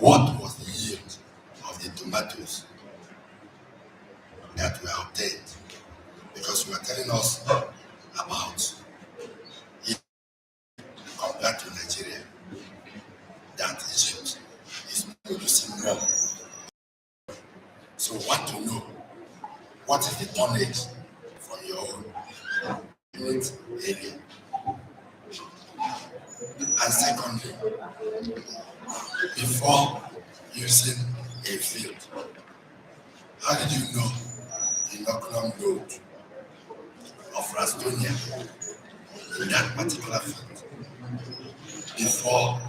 what was the yield of the tomatoes that were obtained? Because you are telling us about it compared to Nigeria, that Egypt is producing more. So we want to know what is the tonnage from your own unit area. And secondly, before using a field, how did you know the inoculum load of Rastonia in that particular field before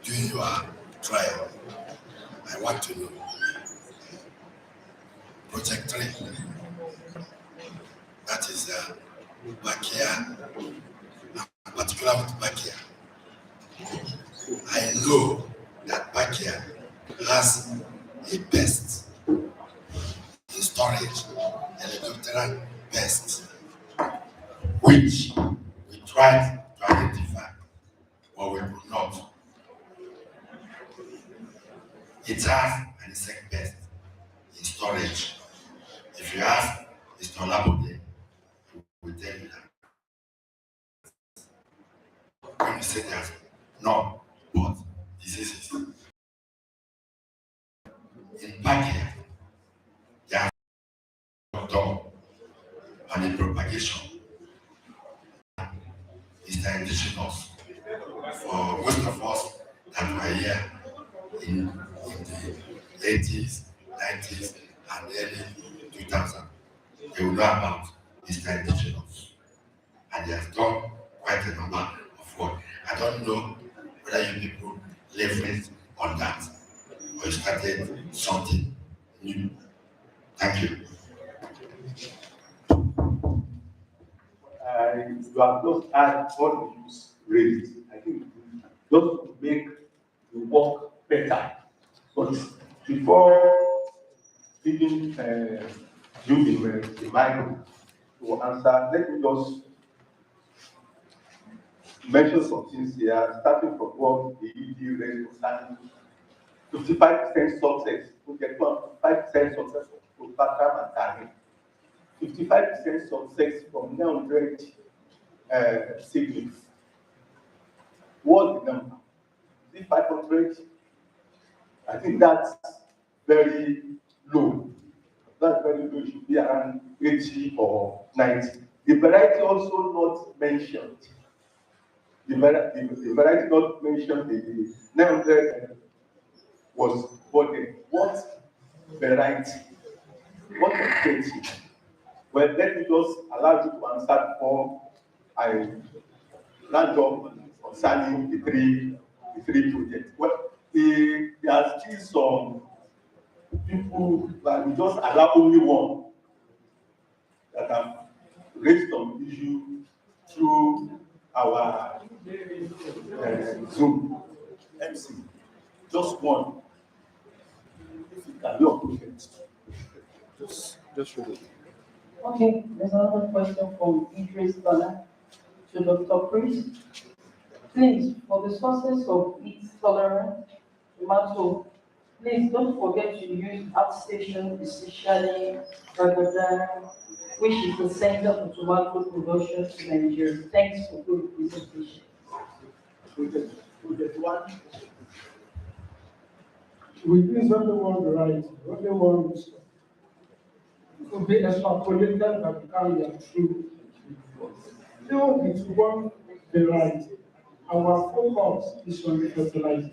doing your trial? I want to know. Project 3, that is Bakia, in particular with Bakia. I know that Bakia has a pest in storage, helicopteran pest, which we tried to identify, but we could not. It has an insect pest in storage. If you ask Mr. Labode, he will tell you that. When you say that, no, but diseases. In Bakia, they are done, and the propagation is the indigenous. For most of us that were here in the 80s, 90s, and early 2000, they will know about Mr. Indigenous. And they have done quite a number of work. I don't know whether you people leveraged on that or you started something new. Thank you. You have just had all the views raised. I think just to make the work better. But before giving you the mic to answer, let me just mention some things here, starting from what the ED raised concerning 55% success, we get 5% success from Patram and Tarim, 55% success from 900 seedlings. What's the number? Is it 500? I think that's very low. That's very low. It should be around 80 or 90. The variety also not mentioned. The variety not mentioned, the 900 was body. What variety? What variety? Well, let me just allow you to answer before I land up concerning the three projects. Well, there are still some people, but we just allow only one that have raised some issue through our Zoom MC. Just one. If it can be approved. Just read it. Okay, there's another question from Idris Bala to Dr. Priest. Please, for the sources of heat tolerant tomato, please don't forget to use outstation, especially Ramadan, which is the center for tomato production in Nigeria. Thanks for good presentation. We use only one variety, only one resource. It will be extrapolated that become their true. Still, it's one variety. Our focus is on the fertilizer.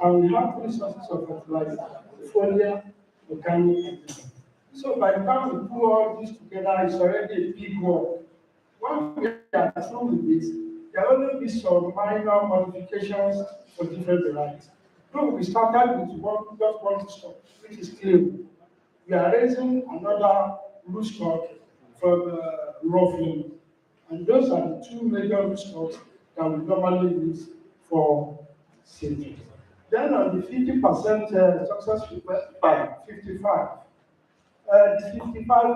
And we have three sources of fertilizer: foliar, organic, and different. So by the time we put all this together, it's already a big work. When we are through with this, there will only be some minor modifications for different varieties. So we started with just one stock, which is clear. We are raising another root stock from Roughly. And those are the two major root stocks that we normally use for seeding. Then on the 50% success rate by 55, the 55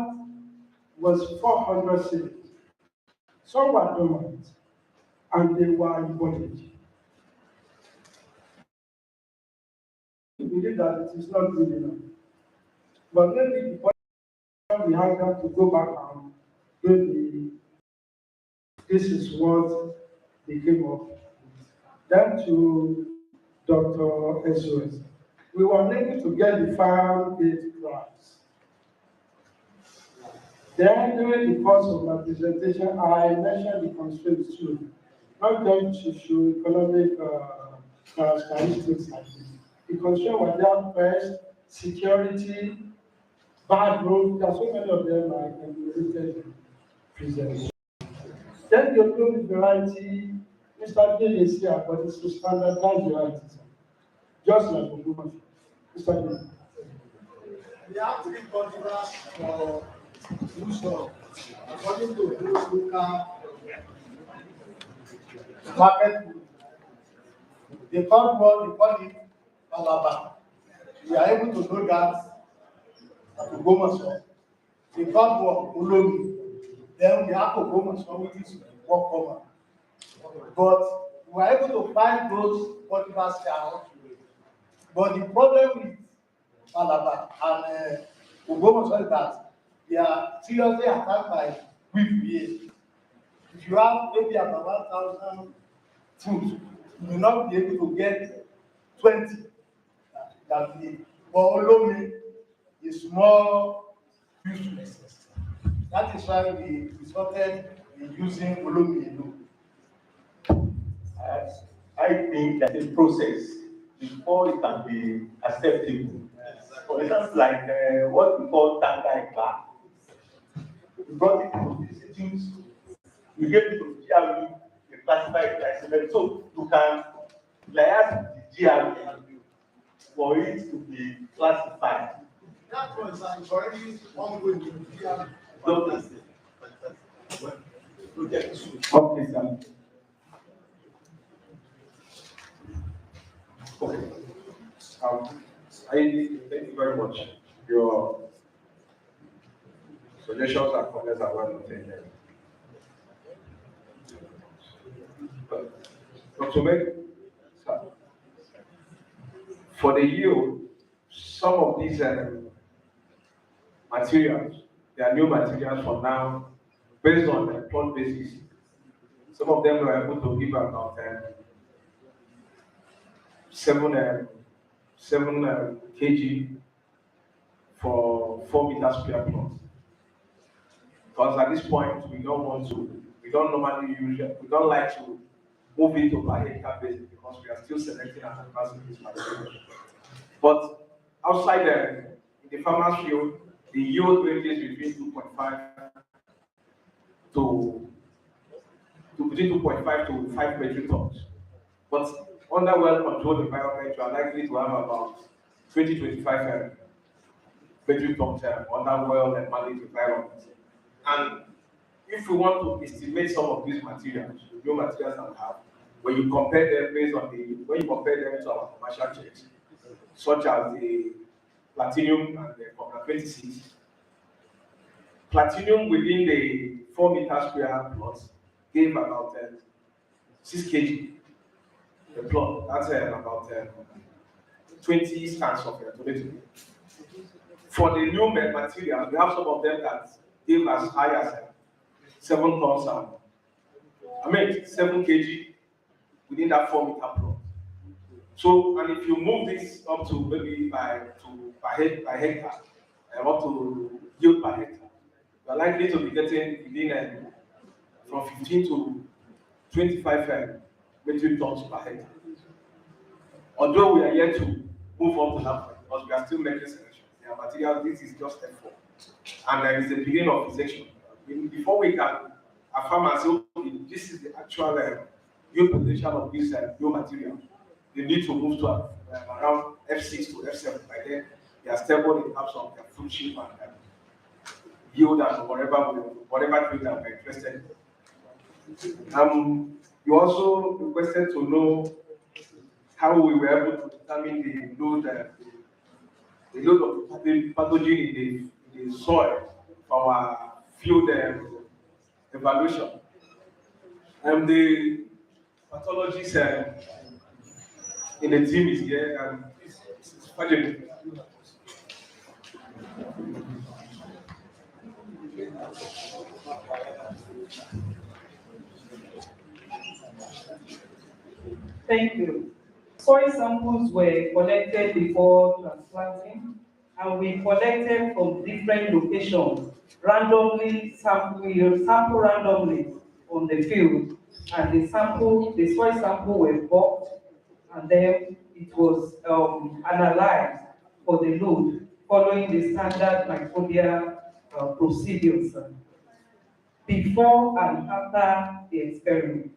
was 400 seeds. Some were dormant and they were imported. believe that it is not good enough. But maybe the point we have got to go back and maybe this is what they came up with. Then to Dr. SOS. We were able to get the farm-based price. Then during the course of my presentation, I mentioned the constraints too, not just socio-economic characteristics like this. The constraints were there first, security, bad roads, there are so many of them are enumerated in presentation. Then the economic variety, Mr. Bill is here, but it's to standardize varieties, just like Ogumas. Mr. Bill. The active cultivars for food stock, according to those local market food, they call it Alaba. We are able to know that at Ogomaso. They call it Ulomi. Then we have Ogomaso, which is Wakoma. But we are able to find those cultivars here. But the problem with Alaba and Ogomaso is that they are seriously attacked by weevil. If you have maybe about 1,000 fruits, you will not be able to get 20 that we need. But Olomi is more useful. That is why we started using Olomi alone. I think that a process before it can be acceptable. For instance, like what we call Tanga Ekpa. We brought it to the institutes, we gave it to the GRE, we classified it as cement. So you can liaise with the GRE for it to be classified. That was already ongoing in the GRE. Okay, sir. Okay. Thank you very much. Your suggestions and comments are well taken. But to make, sir, for the yield, some of these materials, they are new materials for now, based on the plot basis. Some of them were able to give about 7 kg for 4 meters square plot. Because at this point, we don't normally use it, we don't like to move into per hectare basis because we are still selecting and advancing this material. But outside in the farmer's field, the yield ranges between 2.5 to between 2.5 to 5 metric tons. But under well-controlled environment, you are likely to have about 20-25 metric tons under well and managed environment. And if we want to estimate some of these materials, the new materials that we have, when you compare them to our commercial checks, such as the platinum and the copper 26, platinum within the 4 meter square plots gave about 6 kg the plot. That's about 20 stands of tomato. For the new materials, we have some of them that give as high as 7 tons, 7 kg within that 4 meter plot. So, and if you move this up to maybe by hectare, up to yield per hectare, you are likely to be getting within from 15 to 25 metric tons per hectare. Although we are yet to move up to that point, because we are still making selection. The material, this is just F4. And there is the beginning of the section. Before we can affirm and say, okay, this is the actual yield potential of this new material, they need to move to around F6 to F7. By then, they are stable in terms of their fruit shape and yield and whatever trade that we're interested in. You also requested to know how we were able to determine the load of pathogen in the soil for our field evaluation. The pathologist in the team is here, and it's Budget. Thank you. Soil samples were collected before transplanting, and we collected from different locations, randomly sample randomly on the field, and the soil sample were boxed, and then it was analyzed for the load, following the standard microbial procedures before and after the experiment.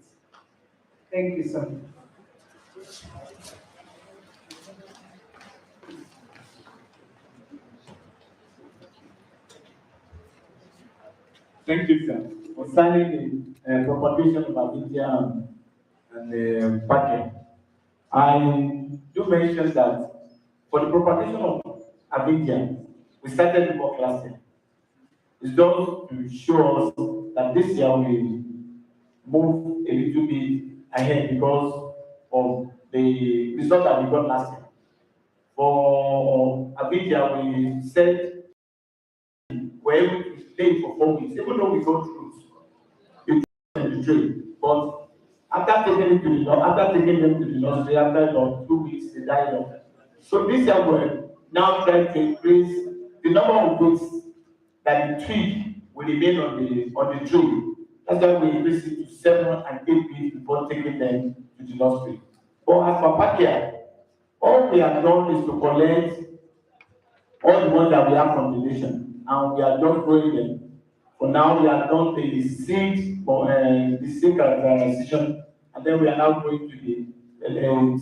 Thank you, sir. Thank you, sir. Concerning the propagation of Abidjan and the packet, I do mention that for the propagation of Abidjan, we started the work last year. It's just to show us that this year we move a little bit ahead because of the result that we got last year. For Abidjan, we said we're able to stay for 4 weeks, even though we go through the trade. But after taking them to the nursery, after about 2 weeks, they died off. So this year we're now trying to increase the number of weeks that the tree will remain on the tree. That's why we increase it to 7 and 8 weeks before taking them to the nursery. But as for Pakia, all we have done is to collect all the ones that we have from the nation, and we are just growing them. For now, we have done the seed for the seed characterization, and then we are now going to the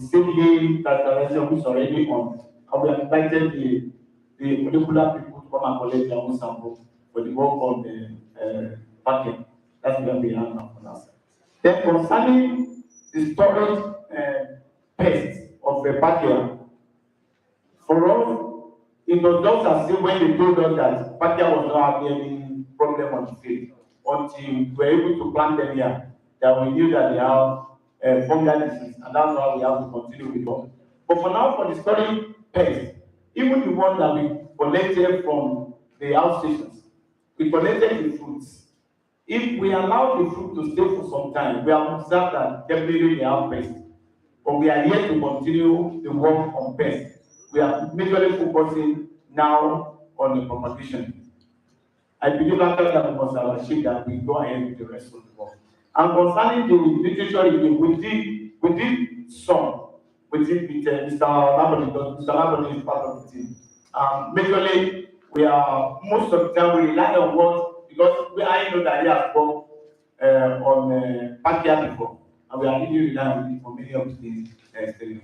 seedling characterization, which is already on. And we have invited the molecular people to come and collect their own sample for the work on the packet. That's where we are now for now. Then concerning the storage pest of the packet, for us, it was just as if when they told us that Pakia was not having any problem on the field until we were able to plant them here, that we knew that they have fungal disease, and that's why we have to continue with them. But for now, for the storage pest, even the one that we collected from the outstations, we collected the fruits. If we allow the fruit to stay for some time, we have observed that definitely they have pest. But we are here to continue the work on pest. We are majorly focusing now on the propagation. I believe after that we must have achieved that we go ahead with the rest of the work. And concerning the literature review, we did some. We did with Mr. Laboni. Mr. Laboni is part of the team. Majorly, we are most of the time we rely on what, because I know that he has worked on Pakia before, and we are really relying on it for many of these studies.